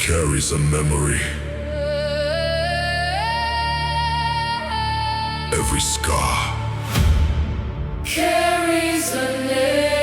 carries a memory. Every scar carries a name.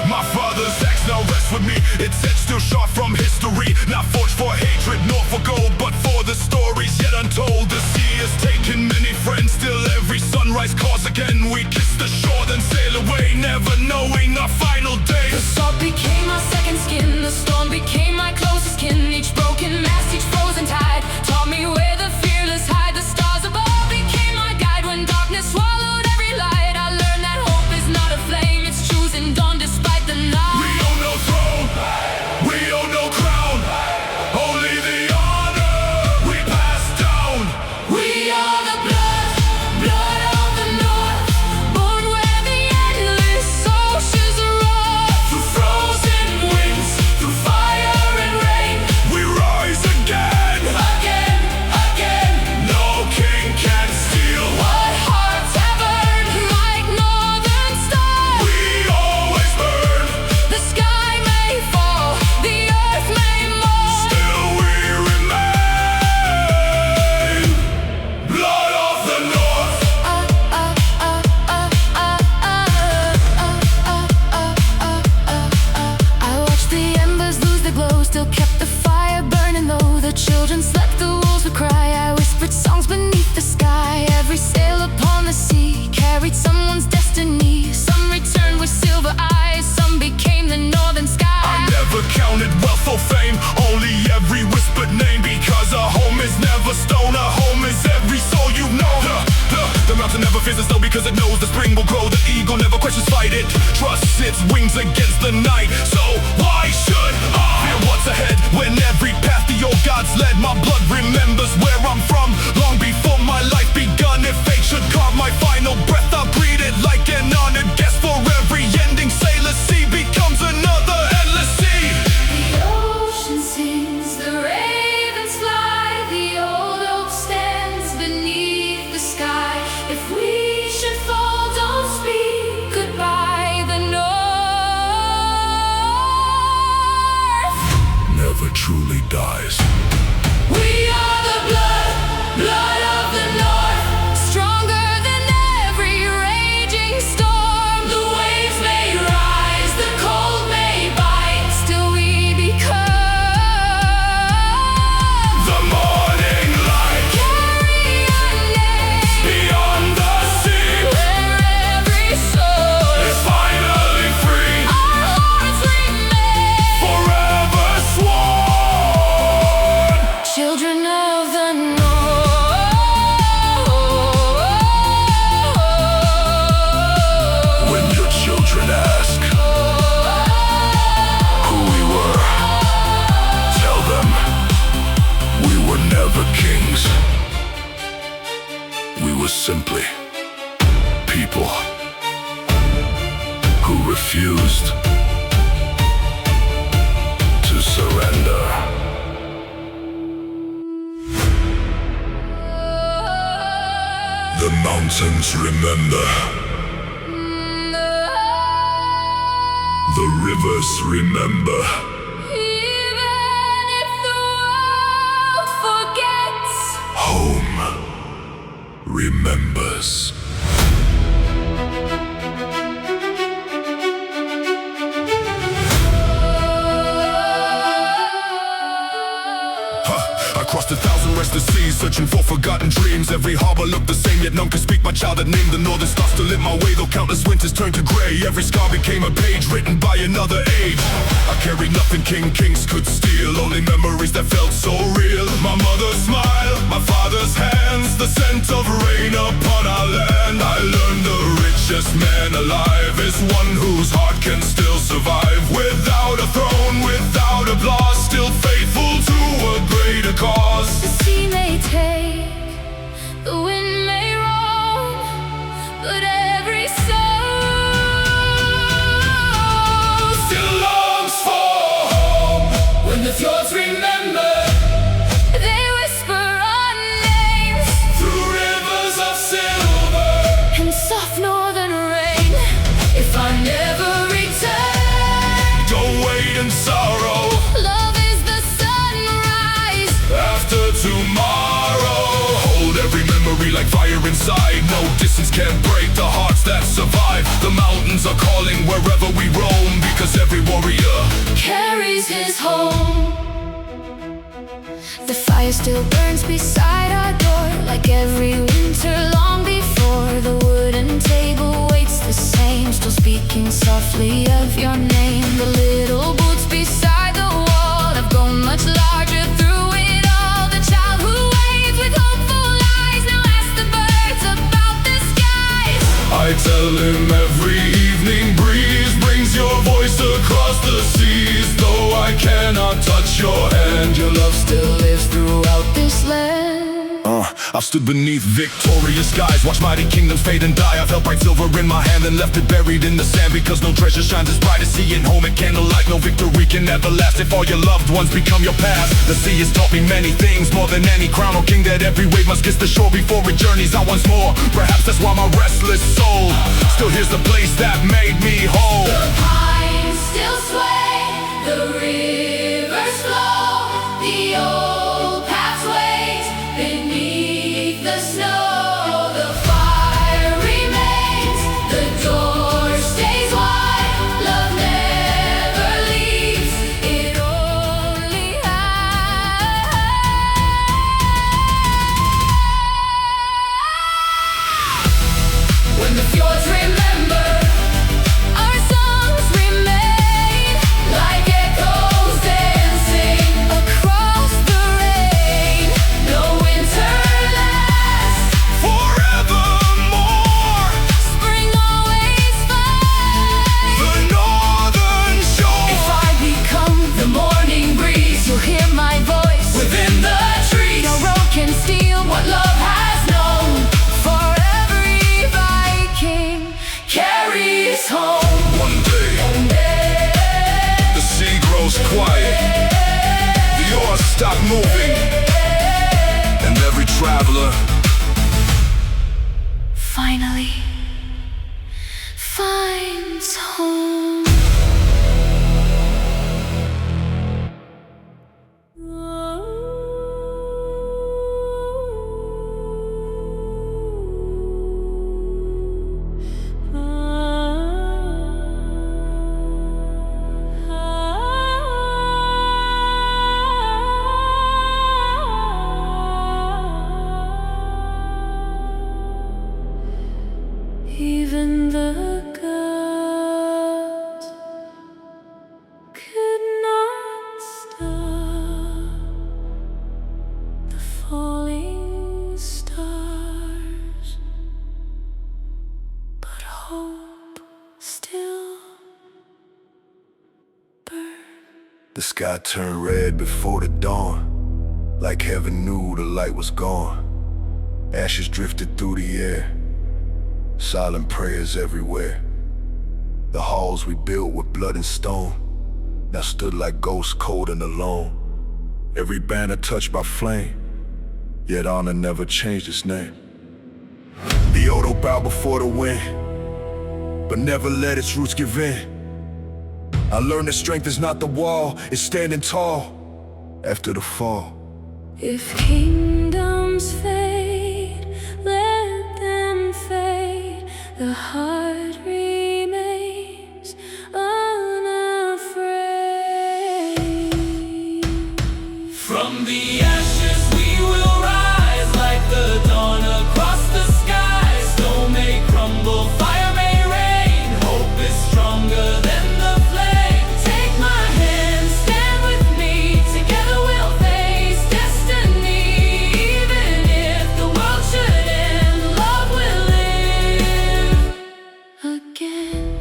My father's axe now rests with me. It's edged still sharp from history, not forged for hatred nor for gold, but for the stories yet untold. The sea has taken many friends, still every sunrise calls again. We kiss the shore, then sail away, never knowing our final day. The salt became our second skin, the storm became my closest kin. Each broken mast, each frozen tide taught me where the fearless hide. The stars above became my guide when darkness swallowed every light. I learned that hope is not a flame, it's choosing dawn despite the night. We own no throne, we own no crown, only the honor we pass down. We are the blood, blood of the north, born where the endless oceans roar. Through frozen winds, through fire and rain, We rise again, again, again. no king can steal. What hearts have earned like northern stars. We always burn, The sky may fall, the earth may mourn. still we remain. Blood of the North. I watched the embers lose their glow, still kept the fire burning though the children slept, the wolves would cry. I whispered songs beneath the sky. Every sail upon the sea carried someone's destiny. Some returned with silver eyes, some became the northern I sky. never counted wealth or fame, only every whispered name. Because a home is never stone, a home is every soul you know. The mountain never fears the snow because it knows the spring will grow. The eagle never questions fight, it trusts its wings against the night. So why should I fear what's ahead when every path the old gods led? My blood remembers where I'm from, long before my life begun. If fate should carve my final breath, I'll greet it like an honored guest. For every ending sailor sea becomes another endless sea. The ocean sings, the ravens fly, the old oak stands beneath the sky. If we should fall, don't speak goodbye. The north. Never truly dies. We are the blood, blood of the north, stronger than every raging storm. The waves may rise, the cold may bite, still we become The morning light carry our name, beyond the sea where every soul is finally free, our hearts remain. forever sworn. Children of the north. When your children ask who we were, tell them we were never kings. We were simply people who refused to surrender. The mountains remember, the rivers remember. Even if the world forgets, Home remembers. I crossed 1,000 restless seas, searching for forgotten dreams. Every harbor looked the same, yet none could speak my child that named the northern stars to lit my way. Though countless winters turned to gray, every scar became a page written by another age. I carried nothing kings could steal, only memories that felt so real. My mother's smile, my father's hands, the scent of rain upon our land. I learned the richest man alive is one whose heart can still survive. Without a throne, without applause, still faithful to a greater cause. the sea may take, the wind may roam, but every soul inside. No distance can break the hearts that survive. The mountains are calling wherever we roam, because every warrior carries his home. The fire still burns beside our door, like every winter long before. The wooden table waits the same, still speaking softly of your name. The little boots beside the wall have grown much larger through it all. The child who waits with hopeful eyes now asks the birds about the skies. I tell him every evening breeze brings your voice across the seas. Though I cannot touch your hand, your love Still lives throughout this land. I've stood beneath victorious skies, watched mighty kingdoms fade and die. I've held bright silver in my hand and left it buried in the sand, because no treasure shines as bright as seeing home at candlelight. No victory can ever last if all your loved ones become your past. The sea has taught me many things, more than any crown or king, that every wave must kiss the shore before it journeys on once more. Perhaps that's why my restless soul still hears the place that made me whole. The pines still sway, the rivers flow, the old paths wait beneath the snow. The fire remains, the door stays wide. Love never leaves, it only hides. When the fjords remember, our songs remain like echoes dancing across the rain. No winter lasts Forevermore, spring always finds the northern shore. If I become the morning breeze, you'll hear my voice Within the trees, no road can steal what love has known. For every Viking carries home. one day the sea grows quiet, the oars stop moving, and every traveler Finally finds home. Even the gods could not stop the falling stars, but hope still burns. The sky turned red before the dawn, like heaven knew the light was gone. Ashes drifted through the air, silent prayers everywhere. The halls we built with blood and stone now stood like ghosts, cold and alone. Every banner touched by flame, yet honor never changed its name. The Odo bowed before the wind, but never let its roots give in. I learned that strength is not the wall, it's standing tall after the fall. If kingdoms fade, let them fade. The heart remains unafraid. From the ashes we will rise, like the dawn across the sky. Stone may crumble, fire may rain, hope is stronger than the flame. Take my hand, stand with me, together we'll face destiny. Even if the world should end, love will live Again,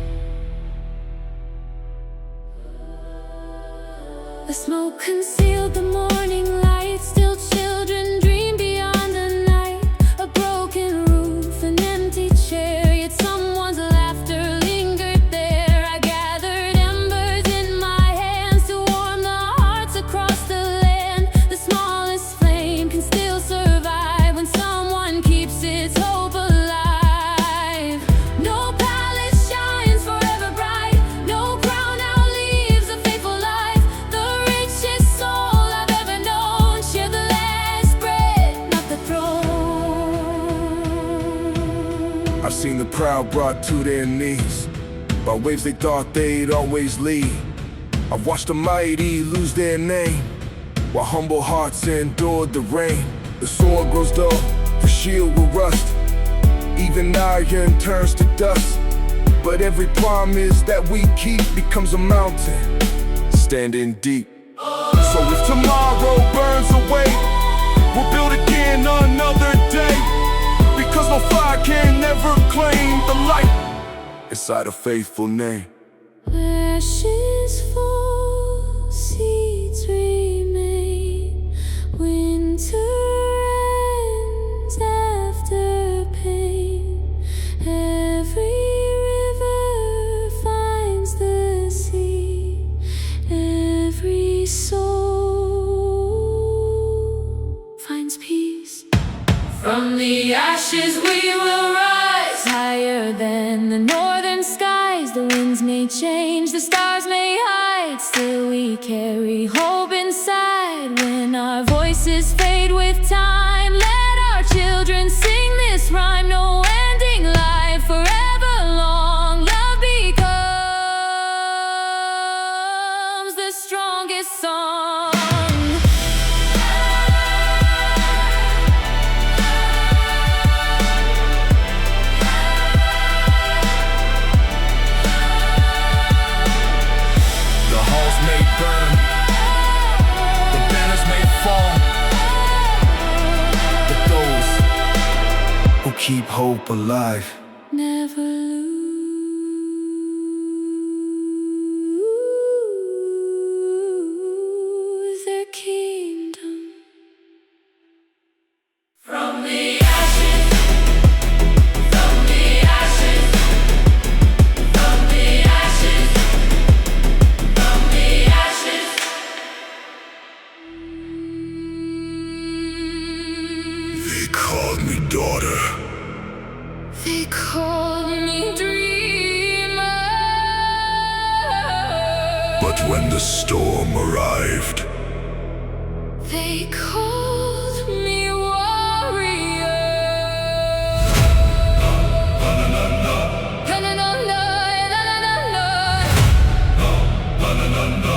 the smoke concealed the morning light. Still children dream beyond the night. A broken roof, an empty chair, yet someone's laughter lingered there. I gathered embers in my hands to warm the hearts across the land. The smallest flame can still survive when someone keeps its hope alive. No palace shines forever bright, no crown outlives a faithful life. The richest soul I've ever known crowd brought to their knees by waves they thought they'd always lead. I've watched the mighty lose their name while humble hearts endured the rain. The sword grows dull, the shield will rust, even iron turns to dust. But every promise that we keep becomes a mountain standing deep. So if tomorrow burns away, we'll build again another day, because no fire can never claim the light inside a faithful name. Ashes fall, seeds remain. Winter ends after pain. Every river finds the sea. Every soul finds peace. From the ashes we will rise, Higher than the northern skies. The winds may change, the stars may hide, still we carry hope inside. When our voices fade with time, let our children sing this rhyme. No ending life, forever long. Love becomes the strongest song. Keep hope alive. Never lose their kingdom. from the ashes, from the ashes, from the ashes, from the ashes. They called me daughter. They called me dreamer, But when the storm arrived, they called me warrior. Na-na-na-na, na-na-na-na. Na-na-na-na,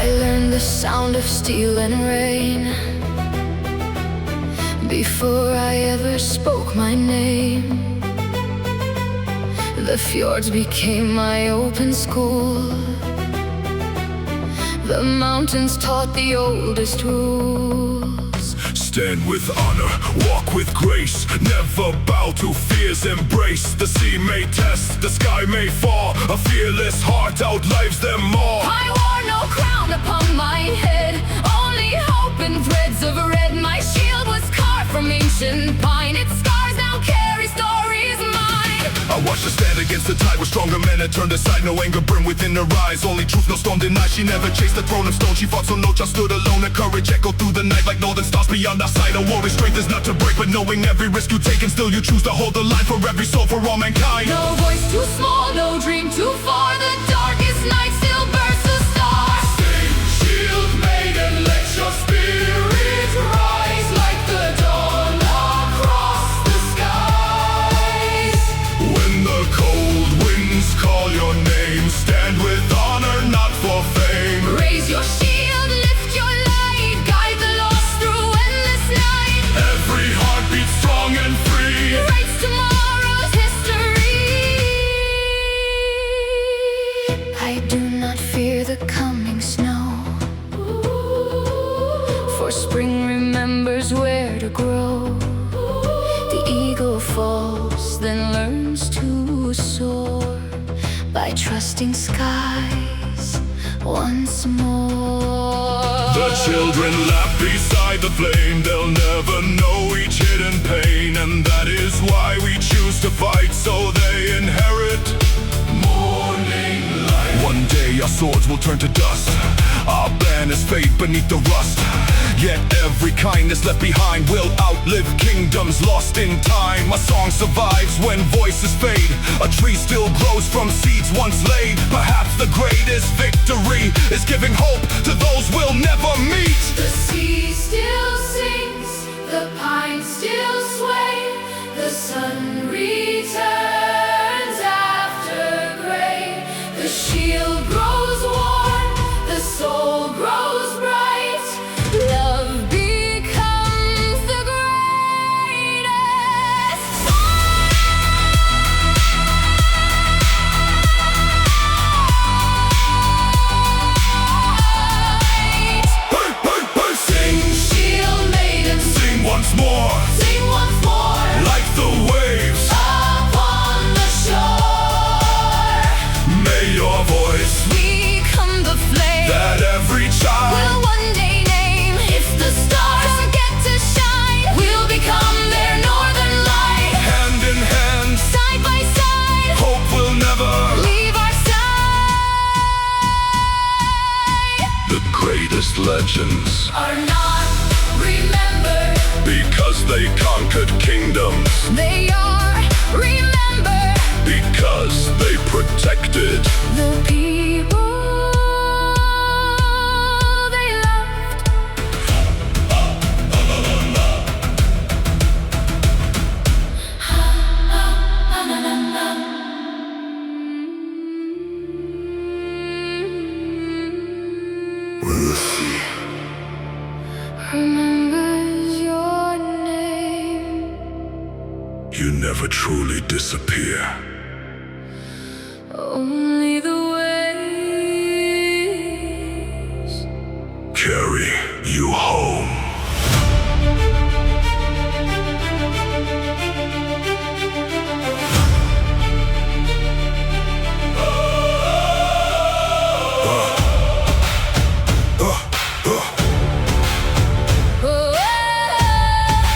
I learned the sound of steel and rain before I ever spoke my name. The fjords became my open school. The mountains taught the oldest rules. stand with honor, walk with grace, never bow to fear's embrace. The sea may test, the sky may fall, a fearless heart outlives them all. I wore no crown upon my head, only hope and threads of red. My shield was carved from ancient pine, its scars now carry stories mine. I watched her stand against the tide with stronger men and turned aside. No anger burned within her eyes, only truth, no storm denied. She never chased the throne of stone, she fought so no child stood alone. Her courage echoed through the night like northern stars beyond our sight. A warrior's strength is not to break, but knowing every risk you take, and still you choose to hold the line for every soul, for all mankind. No voice too small, no dream too far. The darkest night still bursts a star. Sing, shield maiden, let your spirit rise like the dawn across the skies. When the cold winds call your name, stand with honor, not for fame. Raise your shield, lift your light, guide the lost through endless night. Every heart beats strong and free. Writes tomorrow's history. I do not fear the coming snow, for spring remembers where to grow. The eagle falls, then learns to soar by trusting skies once more. The children laugh beside the flame, they'll never know each hidden pain. And that is why we choose to fight, so they inherit morning light. One day our swords will turn to dust, Our banners fade beneath the rust, yet every kindness left behind will outlive kingdoms lost in time. My song survives when voices fade. A tree still grows from seeds once laid. Perhaps the greatest victory is giving hope to those we'll never meet. The sea still sings, the pines still sway, the sun returns after gray. The shield grows warm, the soul grows bright. Love becomes the greatest Hey, sing, shield maiden, sing once more, sing once more, like the waves upon the shore. may your voice Become the flame that every child will one day name. If the stars forget to shine, we'll become their northern light. hand in hand, Side by side, hope will never. leave our side. The greatest legends, Are not remembered, because they conquered kingdoms, they are remembered. because they protected. The people they loved. Remembers your name. You never truly disappear. Only the waves Carry you home.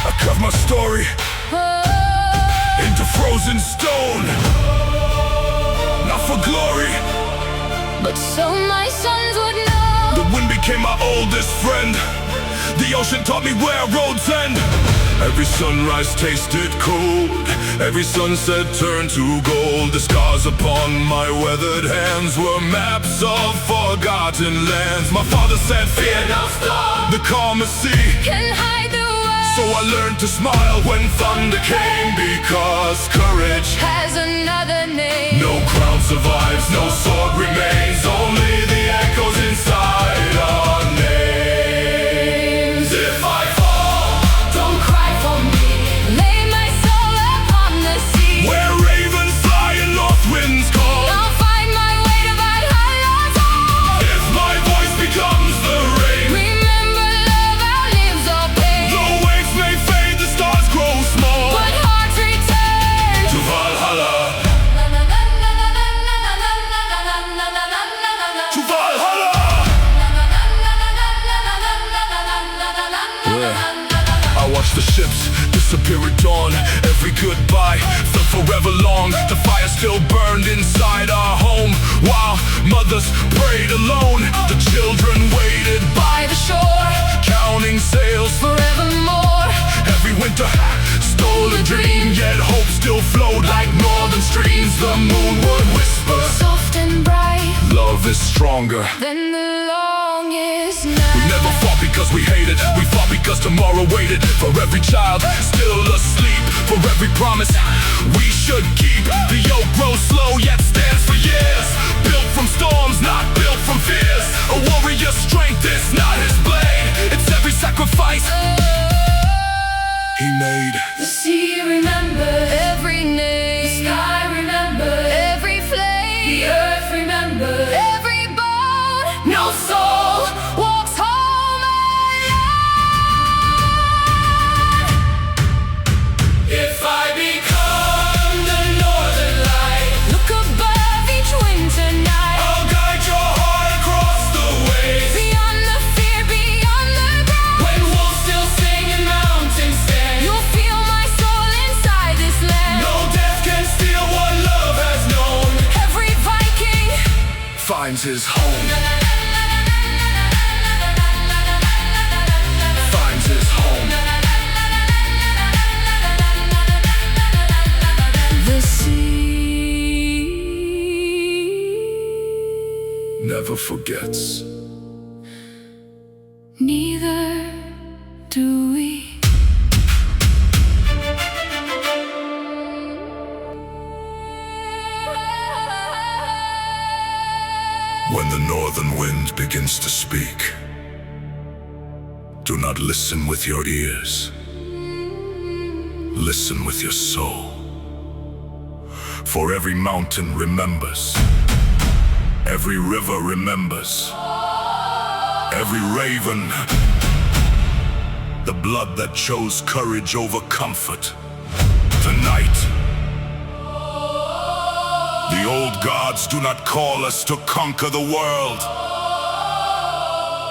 I cut my story into frozen stone, not for glory. but so my sons would know. The wind became my oldest friend. The ocean taught me where roads end. Every sunrise tasted cold, every sunset turned to gold. The scars upon my weathered hands were maps of forgotten lands. My father said, fear no storm, the calmest sea Can hide the world. So I learned to smile when thunder came, because courage, Has another name. no crown survives, no sword remains, only the echoes inside our names. If I fall, Don't cry for me. Lay my soul upon the sea. where ravens fly and north winds call, I'll find my way to Valhalla. if my voice becomes the rain, Remember love outlives all pain. the waves may fade, the stars grow small. But hearts return To Valhalla, to Valhalla. I watched the ships disappear at dawn. Every goodbye felt forever long. The fire still burned inside our home, while mothers prayed alone. The children waited by the shore counting sails. forevermore. Every winter stole a dream, yet hope still flowed like northern streams. The moon would whisper, Soft and bright, love is stronger. then the longest We night. never fought because we hated, we fought because tomorrow waited. For every child still asleep, for every promise we should keep. The yoke grows slow yet stands for years, built from storms, not built from fears. A warrior's strength is not his blade, it's every sacrifice he made. The sea remember every name. The sky remember every flame. The earth remember every bone. No soul walks home alone. If I become the northern light, Look above each winter night. I'll guide your heart across the waves. Beyond the fear, beyond the ground. When wolves still sing and mountains stand, You'll feel my soul inside this land. no death can steal what love has known. Every Viking Finds his home. never forgets. Neither do we. When the northern wind begins to speak, do not listen with your ears. Listen with your soul. For every mountain remembers, every river remembers, every raven, the blood that chose courage over comfort. Tonight, the old gods do not call us to conquer the world.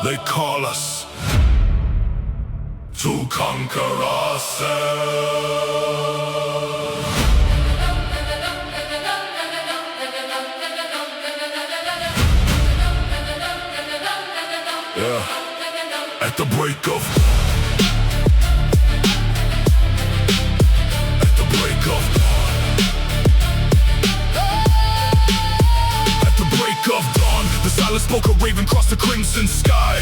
They call us to conquer ourselves. Yeah, at the break of dawn, the silent spoke a raven crossed the crimson sky.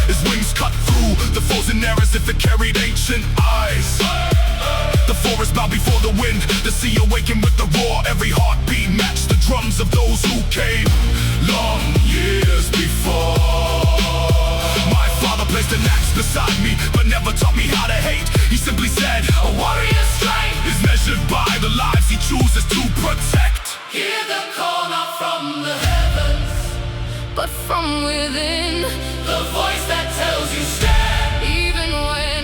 His wings cut through the frozen air as if it carried ancient eyes. The forest bowed before the wind, the sea awakened with the roar. Every heartbeat matched the drums of those who came long years before. My father placed an axe beside me, but never taught me how to hate. He simply said, a warrior's strength is measured by the lives he chooses to protect. Hear the call not from the heavens, But from within, the voice that tells you stand. even when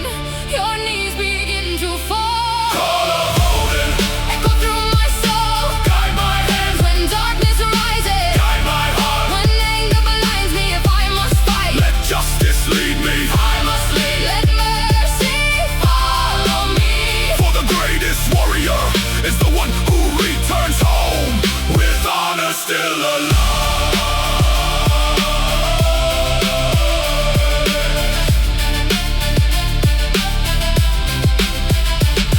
your knees begin to fall, Call of Odin, echo through my soul. guide my hands, When darkness rises, guide my heart. when anger blinds me, if I must fight, Let justice lead me, I must lead. let mercy follow me. for the greatest warrior is the one who returns home with honor still alive.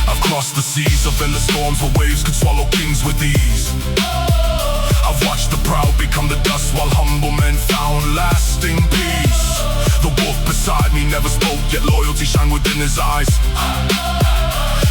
Across the seas of endless storms where waves could swallow kings with ease, I've watched the proud become the dust while humble men found lasting peace. The wolf beside me never spoke, yet loyalty shined within his eyes.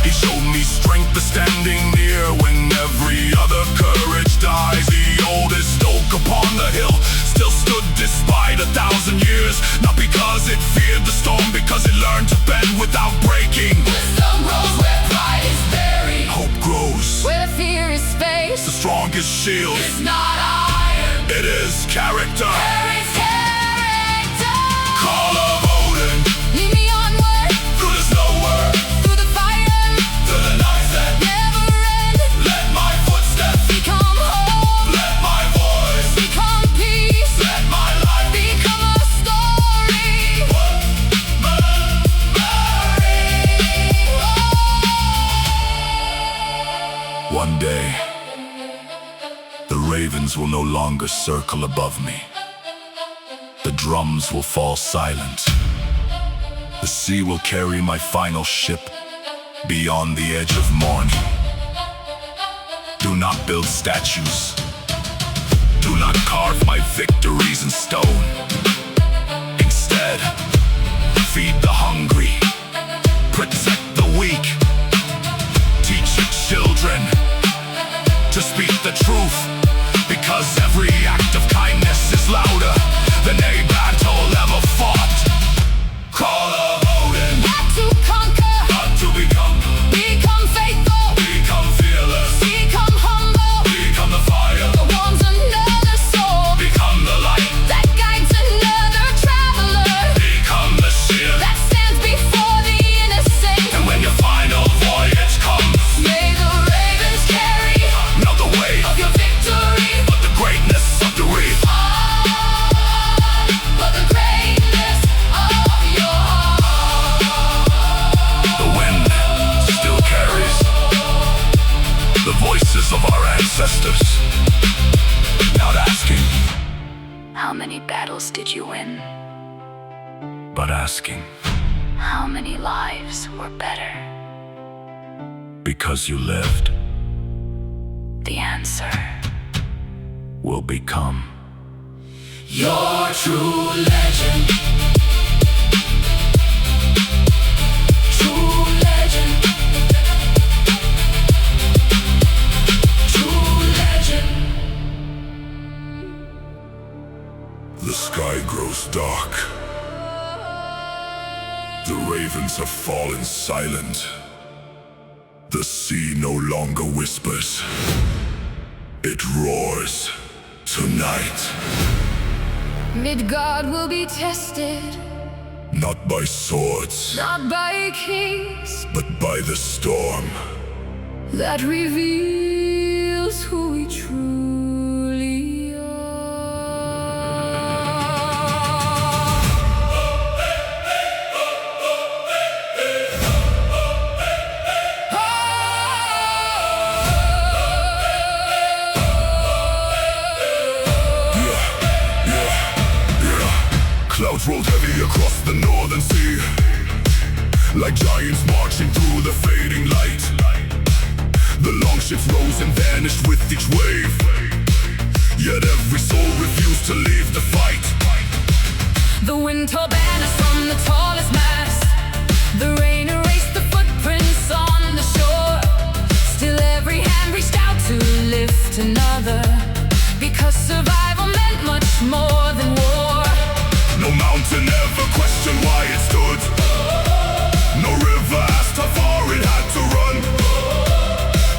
He showed me strength of standing near when every other courage dies. The oldest oak upon the hill still stood despite 1,000 years. Not because it feared the storm, because it learned to bend without breaking. Wisdom grows where pride is buried. Hope grows, Where fear is space, the strongest shield. It's not iron, It is character. carries character. Call of Odin, Lead me onward, through the nowhere, through the fire, to the nights that never end. let my footsteps, Become hope, let my voice, become peace, let my life become a story. One day, the ravens will no longer circle above me. The drums will fall silent. The sea will carry my final ship beyond the edge of morning. Do not build statues. Do not carve my victories in stone. Instead, feed the hungry, protect the weak, teach your children to speak the truth, because every act of kindness is louder than a battle ever fought. Call of Odin, Not to conquer, not to become faithful, become fearless, become humble. become the fire, The warm's another soul become the light, that guides another traveler, become the shield. that stands before the innocent. And when your final voyage comes, May the ravens carry not the weight, of your victory. but the greatness of the reef. For the greatness of your heart. The wind still carries the voices of our ancestors, not asking, How many battles did you win? but asking, How many lives were better? because you lived, The answer will become Your true legend. True legend. True legend. The sky grows dark. The ravens have fallen silent. The sea no longer whispers. It roars tonight. Midgard will be tested, Not by swords, not by kings, but by the storm. that reveals who we truly are. Clouds rolled heavy across the northern sea, like giants marching through the fading light. The longships rose and vanished with each wave, yet every soul refused to leave the fight. The wind tore banners from the tallest mast. The rain erased the footprints on the shore. Still every hand reached out to lift another, because survival meant much more than war. No mountain ever questioned why it stood. No river asked how far it had to run.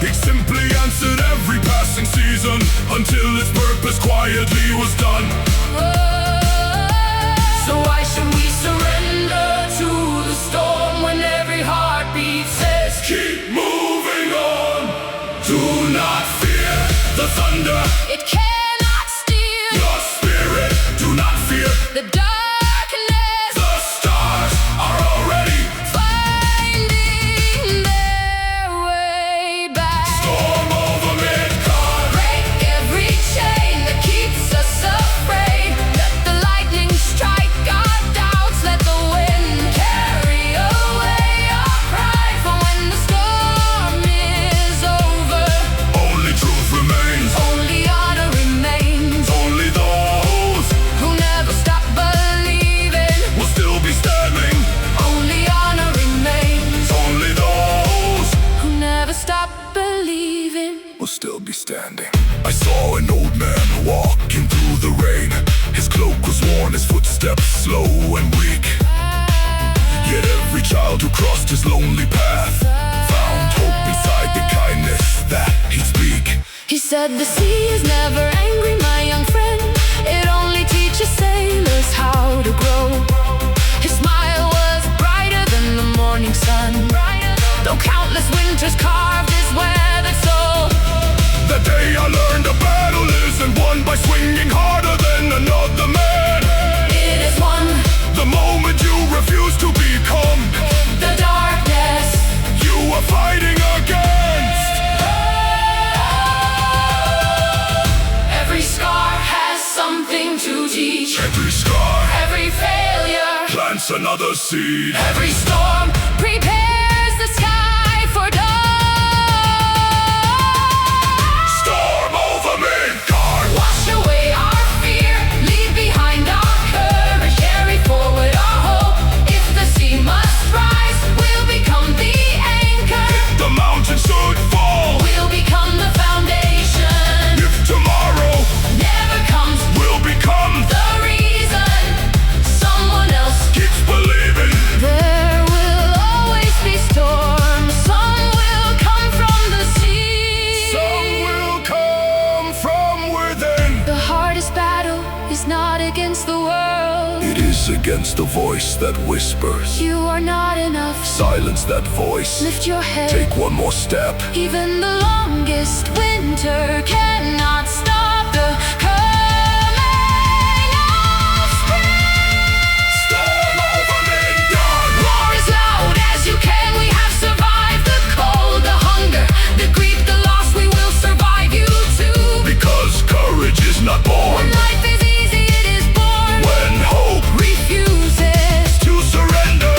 It simply answered every passing season, until its purpose quietly was done. So why should we surrender to the storm when every heartbeat says, Keep moving on. Do not fear the thunder. it cannot steal Your spirit, do not fear. the darkness, The stars are already. finding their way back. Storm over Midgard. Break every chain that keeps us afraid. Let the lightning strike our doubts. Let the wind carry away our pride. For when the storm is over, Only truth remains. only honor remains. Only those Who never stop believing, will still be standing. only honor remains. Only those Who never stop believing. will still be standing. I saw an old man walking through the rain. His cloak was worn, his footsteps slow and weak. Yet every child who crossed his lonely path found hope inside the kindness that he'd speak. He said the sea is never angry, my young friend. It only teaches sailors how to grow. His smile was brighter than the morning sun, though countless winters carved his weathered soul. The day I learned a battle isn't won by swinging harder than another man. It is one, The moment you refuse to become, the darkness. you are fighting against. Every scar has something to teach. Every scar Every failure, plants another seed. every storm prepares the sky for dawn. Storm over Midgard. Wash away our fear, leave behind our courage, carry forward our hope. If the sea must rise, we'll become the anchor. The mountain should fall. We'll become the foundation. If tomorrow Never comes will become, the reason someone else. keeps believing. There will always be storms. Some will come from the sea. Some will come from within. The hardest battle is not against the world. It is against the voice that whispers. You are not enough. Silence that voice. Lift your head. Take one more step. Even the longest winter cannot stop the coming of spring. Storm over Midgard. Roar as loud as you can. We have survived the cold, the hunger, the grief, the loss. We will survive you too. Because courage is not born When life is easy, it is born. when hope Refuses. to surrender.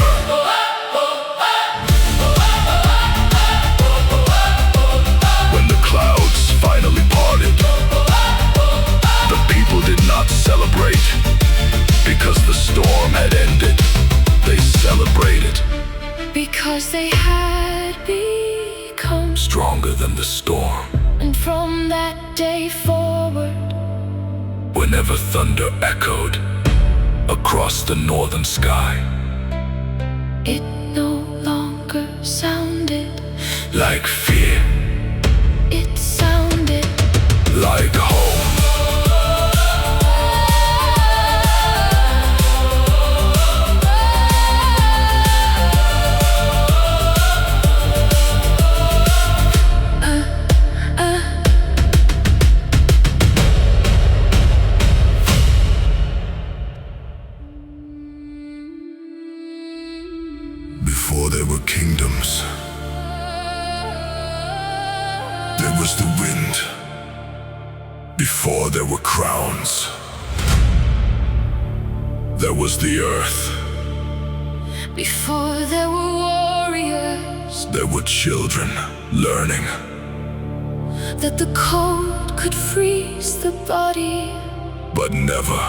When the clouds finally parted, louder than the storm. And from that day forward, Whenever thunder echoed across the northern sky, it no longer sounded like fear, it sounded like home. Before there were kingdoms, there was the wind. Before there were crowns, there was the earth. before there were warriors, There were children learning. that the cold could freeze the body. But never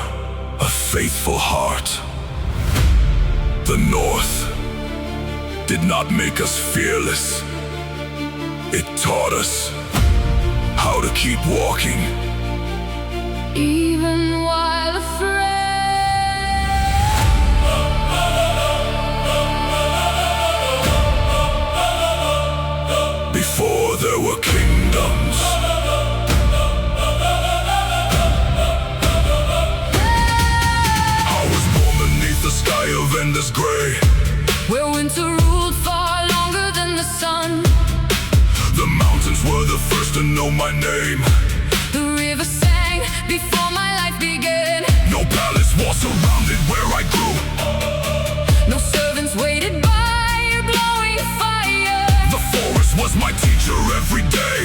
a faithful heart. The North did not make us fearless. It taught us how to keep walking. Even while afraid, Before there were kingdoms, I was born beneath the sky of endless gray. where winter ruled far longer than the sun. The mountains were the first to know my name. The river sang before my life began. No palace wall surrounded where I grew. No servants waited by a glowing fire. The forest was my teacher every day.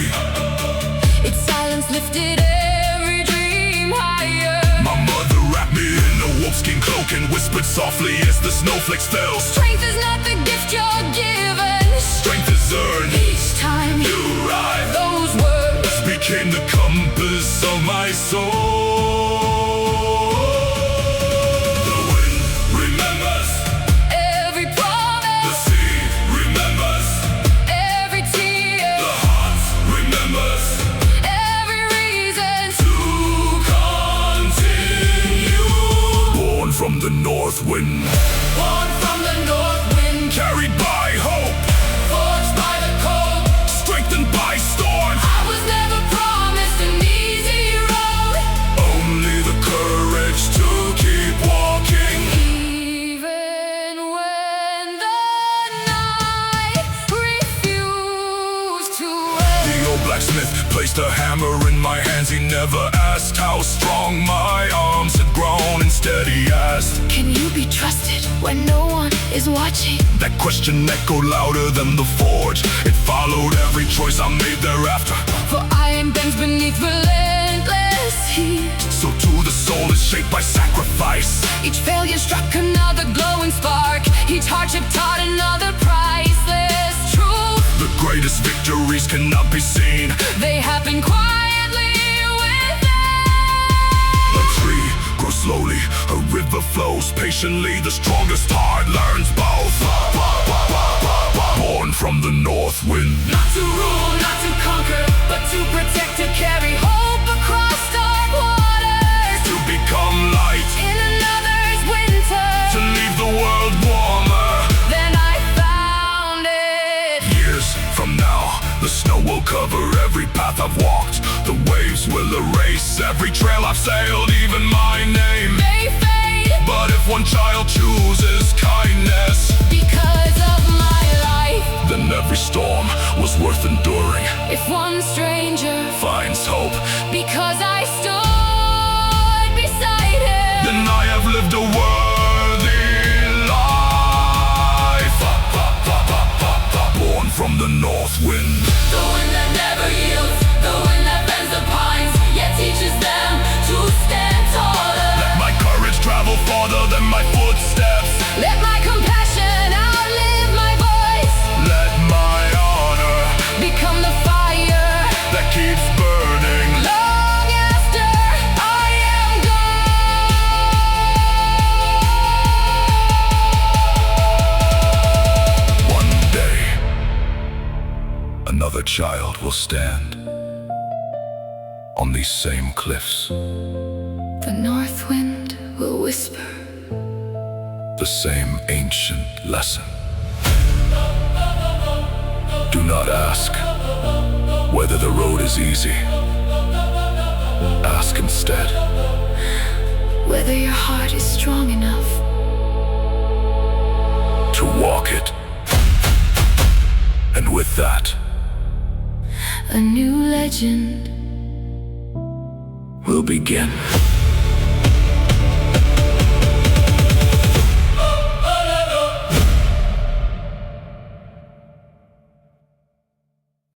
Its silence lifted every dream higher. My mother wrapped me in a wolfskin cloak and whispered softly as the snowflakes fell. Strength is not the gift you're given. Strength is earned. Each time You rise. those words Became the compass of my soul. The wind remembers. every The promise, sea remembers. every tear, The heart remembers. every reason To continue. Born from the north wind, born from the north wind, carried by hope, forged by the cold. strengthened by storm. I was never promised an easy road. Only the courage to keep walking. Even when the night refused to end. The old blacksmith placed a hammer in my hands. He never asked how strong my arms had grown. Instead he asked, Can you be trusted when no one is watching? that question echoed louder than the forge. It followed every choice I made thereafter. For iron bends beneath relentless heat. So too the soul is shaped by sacrifice. Each failure struck another glowing spark. Each hardship taught another priceless truth. The greatest victories cannot be seen. They happen quietly within. A tree grows slowly, a river flows patiently. The strongest heart learns both. Born from the north wind, Not to rule, not to conquer, but to protect, to carry hope across dark waters. to become light, In another's winter, to leave the world warmer. then I found it. Years from now, the snow will cover every path I've walked. The waves will erase every trail I've sailed, even my name. They fade But if one child chooses kindness, because of my life. then every storm was worth enduring. If one stranger, Finds hope, because I stood beside him, then I have lived a worthy life. Born from the north wind, the wind that never yields, the wind that bends the pines, yet teaches them to stand taller. let my courage travel farther than my footsteps. Let my compassion outlive my voice. Let my honor Become the fire that keeps burning. long after child will stand on these same cliffs. The north wind will whisper The same ancient lesson. Do not ask whether the road is easy. Ask instead whether your heart is strong enough to walk it. And with that, a new legend will begin.